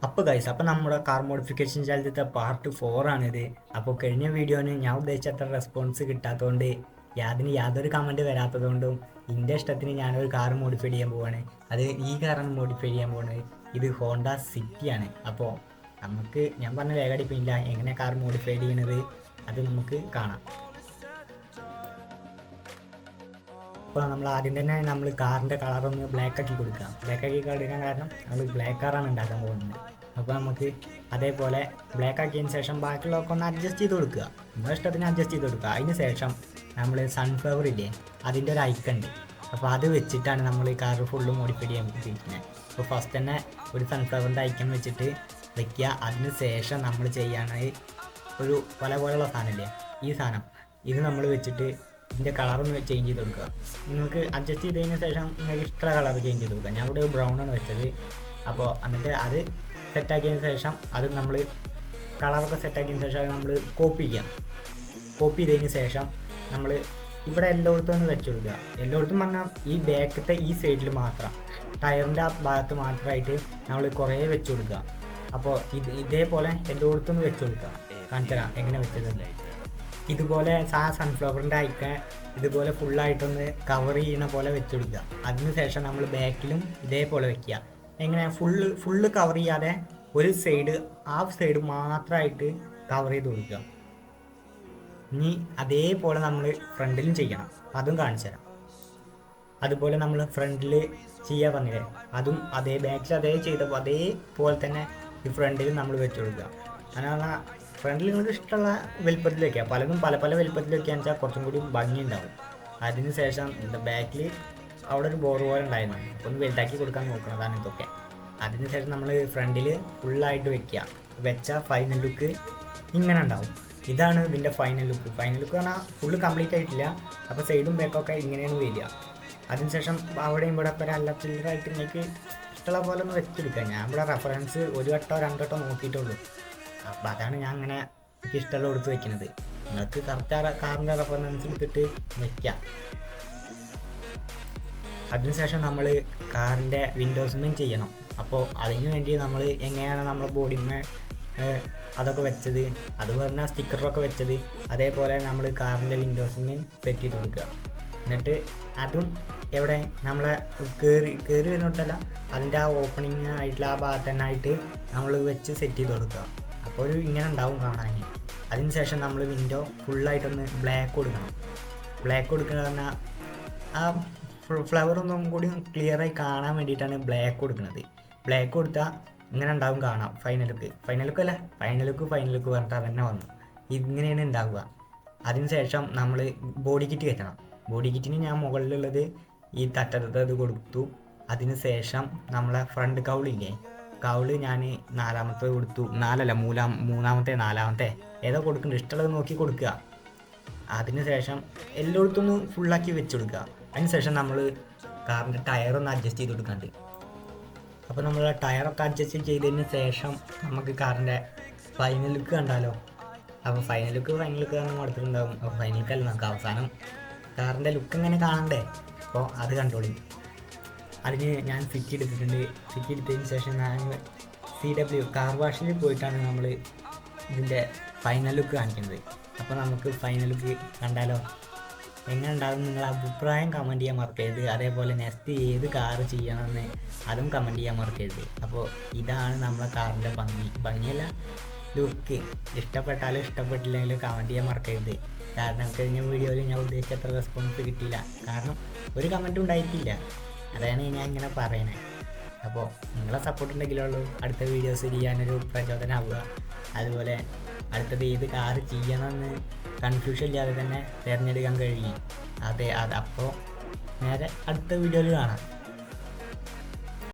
അപ്പോൾ ഗൈസ്, അപ്പോൾ നമ്മുടെ കാർ മോഡിഫിക്കേഷൻ ചാനലിലത്തെ പാർട്ട് 4 ആണിത്. അപ്പോൾ കഴിഞ്ഞ വീഡിയോന് ഞാൻ ഉദ്ദേശിച്ച അത്ര റെസ്പോൺസ് കിട്ടാത്തതുകൊണ്ട്, അതിന് യാതൊരു കമൻറ്റ് വരാത്തതുകൊണ്ടും എൻ്റെ ഇഷ്ടത്തിന് ഞാനൊരു കാർ മോഡിഫൈ ചെയ്യാൻ പോവാണ്. അത് ഈ കാറാണ് മോഡിഫൈ ചെയ്യാൻ പോകുന്നത്. ഇത് ഹോണ്ട സിറ്റിയാണ്. അപ്പോൾ നമുക്ക് ഞാൻ പറഞ്ഞ വേഗടിപ്പില്ല, എങ്ങനെ കാർ മോഡിഫൈ ചെയ്യുന്നത് അത് നമുക്ക് കാണാം. അപ്പോൾ നമ്മൾ ആദ്യം തന്നെ നമ്മൾ കാറിൻ്റെ കളറൊന്ന് ബ്ലാക്ക് ആക്കി കൊടുക്കുക. ബ്ലാക്ക് ആക്കി കൊടുക്കാൻ കാരണം നമ്മൾ ബ്ലാക്ക് കാറാണ് ഉണ്ടാക്കാൻ പോകുന്നത്. അപ്പോൾ നമുക്ക് അതേപോലെ ബ്ലാക്ക് ആക്കിയതിന് ശേഷം ബാക്കിയുള്ളതൊക്കെ ഒന്ന് അഡ്ജസ്റ്റ് ചെയ്ത് കൊടുക്കുക. നമ്മുടെ ഇഷ്ടത്തിന് അഡ്ജസ്റ്റ് ചെയ്ത് കൊടുക്കുക. അതിന് ശേഷം നമ്മൾ സൺഫ്ലവർ ഇല്ലേ, അതിൻ്റെ ഒരു ഐക്കണ്ട്. അപ്പോൾ അത് വെച്ചിട്ടാണ് നമ്മൾ ഈ കാർ ഫുള്ള് മോഡിഫൈ ചെയ്യാൻ ഉദ്ദേശിക്കുന്നത്. അപ്പോൾ ഫസ്റ്റ് തന്നെ ഒരു സൺഫ്ലവറിൻ്റെ ഐക്കൺ വെച്ചിട്ട് വയ്ക്കുക. അതിന് ശേഷം നമ്മൾ ചെയ്യുകയാണെങ്കിൽ ഒരു പോലെയുള്ള സാധനമില്ലേ, ഈ സാധനം ഇത് നമ്മൾ വെച്ചിട്ട് ഇതിൻ്റെ കളറൊന്ന് ചേഞ്ച് ചെയ്ത് കൊടുക്കുക. നിങ്ങൾക്ക് അഡ്ജസ്റ്റ് ചെയ്തതിന് ശേഷം നിങ്ങൾക്ക് ഇഷ്ടമുള്ള കളർ ചേഞ്ച് ചെയ്ത് കൊടുക്കുക. ഞാൻ ഇവിടെ ബ്രൗണാണ് വെച്ചത്. അപ്പോൾ എന്നിട്ട് അത് സെറ്റാക്കിയതിന് ശേഷം അത് നമ്മൾ കളറൊക്കെ സെറ്റാക്കിയതിന് ശേഷം അത് നമ്മൾ കോപ്പി ചെയ്യാം. കോപ്പി ചെയ്തതിന് ശേഷം നമ്മൾ ഇവിടെ എല്ലായിടത്തും ഒന്ന് വെച്ച് കൊടുക്കുക. എല്ലായിടത്തും പറഞ്ഞാൽ ഈ ബാക്കത്തെ ഈ സൈഡിൽ മാത്രം, ടയറിൻ്റെ ആ ഭാഗത്ത് മാത്രമായിട്ട് നമ്മൾ കുറേ വെച്ച് കൊടുക്കുക. അപ്പോൾ ഇതേപോലെ എല്ലായിടത്തും ഒന്ന് വെച്ച് കൊടുക്കുക. കാണിച്ചു തരാം എങ്ങനെ വെച്ചത്. ഇതുപോലെ സൺഫ്ലവറിൻ്റെ ഐക്കൺ ഇതുപോലെ ഫുള്ളായിട്ടൊന്ന് കവർ ചെയ്യുന്ന പോലെ വെച്ച് കൊടുക്കുക. അതിന് ശേഷം നമ്മൾ ബാക്കിലും ഇതേപോലെ വെക്കുക. എങ്ങനെ ഫുള്ള് കവർ ചെയ്യാതെ ഒരു സൈഡ്, ഹാഫ് സൈഡ് മാത്രമായിട്ട് കവർ ചെയ്ത് കൊടുക്കുക. ഇനി അതേപോലെ നമ്മൾ ഫ്രണ്ടിലും ചെയ്യണം, അതും കാണിച്ചു തരാം. അതുപോലെ നമ്മൾ ഫ്രണ്ടിൽ ചെയ്യാൻ പറഞ്ഞില്ലേ, അതും അതേ ബാക്കിൽ അതേ ചെയ്തപ്പോൾ അതേപോലെ തന്നെ ഈ ഫ്രണ്ടിൽ നമ്മൾ വെച്ച് കൊടുക്കുക. അങ്ങനെ ഫ്രണ്ടിൽ നിങ്ങൾക്ക് ഇഷ്ടമുള്ള വലുപ്പത്തിൽ വയ്ക്കുക. പലതും പല വലുപ്പത്തിൽ വയ്ക്കുകയെന്ന് വെച്ചാൽ കുറച്ചും കൂടി ഭംഗി ഉണ്ടാവും. അതിന് ശേഷം എന്താ ബാക്കിൽ അവിടെ ഒരു ബോർഡ് പോലെ ഉണ്ടായിരുന്നു, അപ്പോൾ ഒന്ന് വലുതാക്കി കൊടുക്കാൻ നോക്കുന്നതാണ് ഇതൊക്കെ. അതിന് ശേഷം നമ്മൾ ഫ്രണ്ടിൽ ഫുള്ളായിട്ട് വെക്കുക. വെച്ച ഫൈനൽ ലുക്ക് ഇങ്ങനെ ഉണ്ടാവും. ഇതാണ് ഇതിൻ്റെ ഫൈനൽ ലുക്ക്. ഫൈനൽ ലുക്ക് പറഞ്ഞാൽ ഫുള്ള് കംപ്ലീറ്റ് ആയിട്ടില്ല. അപ്പോൾ സൈഡും ബാക്കൊക്കെ ഇങ്ങനെയാണ് വരിക. അതിനുശേഷം അവിടെയും ഇവിടെ ഇപ്പോൾ നല്ല ചില്ലറായിട്ട് നിങ്ങൾക്ക് ഇഷ്ടമുള്ള പോലെ ഒന്ന് വെച്ചെടുക്കുക. ഞാൻ ഇവിടെ റെഫറൻസ് ഒരു വട്ടോ രണ്ടോ നോക്കിയിട്ടുള്ളൂ. അപ്പോൾ അതാണ് ഞാൻ അങ്ങനെ എനിക്ക് ഇഷ്ടമുള്ള കൊടുത്ത് വെക്കുന്നത്. നിങ്ങൾക്ക് കറക്റ്റ് കാറിൻ്റെ റെഫറൻസ് എടുത്തിട്ട് വയ്ക്കാം. അതിനുശേഷം നമ്മൾ കാറിൻ്റെ വിൻഡോസിനും ചെയ്യണം. അപ്പോൾ അതിന് വേണ്ടി നമ്മൾ എങ്ങനെയാണ് നമ്മുടെ ബോഡിമേ അതൊക്കെ വെച്ചത്, അത് പറഞ്ഞാൽ സ്റ്റിക്കറൊക്കെ വെച്ചത്, അതേപോലെ നമ്മൾ കാറിൻ്റെ വിൻഡോസിന് സെറ്റ് ചെയ്ത് കൊടുക്കുക. എന്നിട്ട് അതും എവിടെ നമ്മളെ കയറി വരുന്നിട്ടല്ല, അതിൻ്റെ ആ ഓപ്പണിങ് ആയിട്ടുള്ള ആ ഭാഗത്ത് തന്നെ ആയിട്ട് നമ്മൾ വെച്ച് സെറ്റ് ചെയ്ത് കൊടുക്കുക. അപ്പോൾ ഒരു ഇങ്ങനെ ഉണ്ടാവും കാണാൻ. അതിന് ശേഷം നമ്മൾ വിൻഡോ ഫുള്ളായിട്ടൊന്ന് ബ്ലാക്ക് കൊടുക്കണം. ബ്ലാക്ക് കൊടുക്കുക പറഞ്ഞാൽ ആ ഫ്ലവർ ഒന്നും കൂടി ക്ലിയറായി കാണാൻ വേണ്ടിയിട്ടാണ് ബ്ലാക്ക് കൊടുക്കുന്നത്. ബ്ലാക്ക് കൊടുത്താൽ ഇങ്ങനെ ഉണ്ടാവും കാണാം. ഫൈനൽ ലുക്ക് അല്ല, ഫൈനൽ ലുക്ക് പറഞ്ഞിട്ട് തന്നെ വന്നു. ഇങ്ങനെയാണ് ഉണ്ടാവുക. അതിന് ശേഷം നമ്മൾ ബോഡി കിറ്റ് കയറ്റണം. ബോഡി കിറ്റിന് ഞാൻ മുകളിലുള്ളത് ഈ തട്ടത് കൊടുത്തു. അതിന് ശേഷം നമ്മളെ ഫ്രണ്ട് കൗളില്ലേ, കൗള് ഞാൻ 4ാമത്തെ കൊടുത്തു. 4അല്ല, മൂന്നാമത്തെ ഏതോ കൊടുക്കുന്നുണ്ട്, ഇഷ്ടമുള്ളത് നോക്കി കൊടുക്കുക. അതിന് ശേഷം എല്ലായിടത്തും ഒന്ന് ഫുള്ളാക്കി വെച്ച് കൊടുക്കുക. അതിന് ശേഷം നമ്മൾ കാറിൻ്റെ ടയറൊന്ന് അഡ്ജസ്റ്റ് ചെയ്ത് കൊടുക്കാണ്ട്. അപ്പോൾ നമ്മൾ ടയറൊക്കെ അഡ്ജസ്റ്റ് ചെയ്തതിന് ശേഷം നമുക്ക് കാറിൻ്റെ ഫൈനൽ ലുക്ക് കണ്ടാലോ. അപ്പോൾ ഫൈനൽ ലുക്ക് കാരണം കൊടുത്തിട്ടുണ്ടാകും. അപ്പോൾ ഫൈനൽ ലുക്കല്ല, നമുക്ക് അവസാനം കാറിൻ്റെ ലുക്ക് ഇങ്ങനെ കാണണ്ടേ. അപ്പോൾ അത് കണ്ടോളി. അതിന് ഞാൻ ഫിറ്റ് എടുത്തിട്ടുണ്ട്. ഫിറ്റ് എടുത്തതിന് ശേഷം ഞാൻ CW കാർ വാഷിൽ പോയിട്ടാണ് നമ്മൾ ഇതിൻ്റെ ഫൈനൽ ലുക്ക് കാണിക്കുന്നത്. അപ്പോൾ നമുക്ക് ഫൈനൽ ലുക്ക് കണ്ടാലോ. എങ്ങനെ ഉണ്ടാകും നിങ്ങൾ അഭിപ്രായം കമൻറ്റ് ചെയ്യാൻ മറക്കരുത്. അതേപോലെ നെക്സ്റ്റ് ഏത് കാറ് ചെയ്യണമെന്ന് അതും കമൻറ്റ് ചെയ്യാൻ മറക്കരുത്. അപ്പോൾ ഇതാണ് നമ്മളെ കാറിൻ്റെ ഭംഗിയല്ല ലുക്ക്. ഇഷ്ടപ്പെട്ടാലും ഇഷ്ടപ്പെട്ടില്ലെങ്കിലും കമൻറ്റ് ചെയ്യാൻ മറക്കരുത്. കാരണം കഴിഞ്ഞ വീഡിയോയിൽ ഞാൻ ഉദ്ദേശിച്ച അത്ര റെസ്പോൺസ് കിട്ടിയില്ല. കാരണം ഒരു കമൻറ്റും ഉണ്ടായിട്ടില്ല. അതാണ് ഞാൻ ഇങ്ങനെ പറയണേ. അപ്പോൾ നിങ്ങളെ സപ്പോർട്ട് ഉണ്ടെങ്കിലുള്ളൂ അടുത്ത വീഡിയോസ് ചെയ്യാനൊരു പ്രചോദനമാവുക. അതുപോലെ അടുത്തത് ഏത് കാറ് ചെയ്യണമെന്ന് കൺഫ്യൂഷൻ ഇല്ലാതെ തന്നെ തിരഞ്ഞെടുക്കാൻ കഴിയും. അപ്പോൾ നേരെ അടുത്ത വീഡിയോയിൽ കാണാം.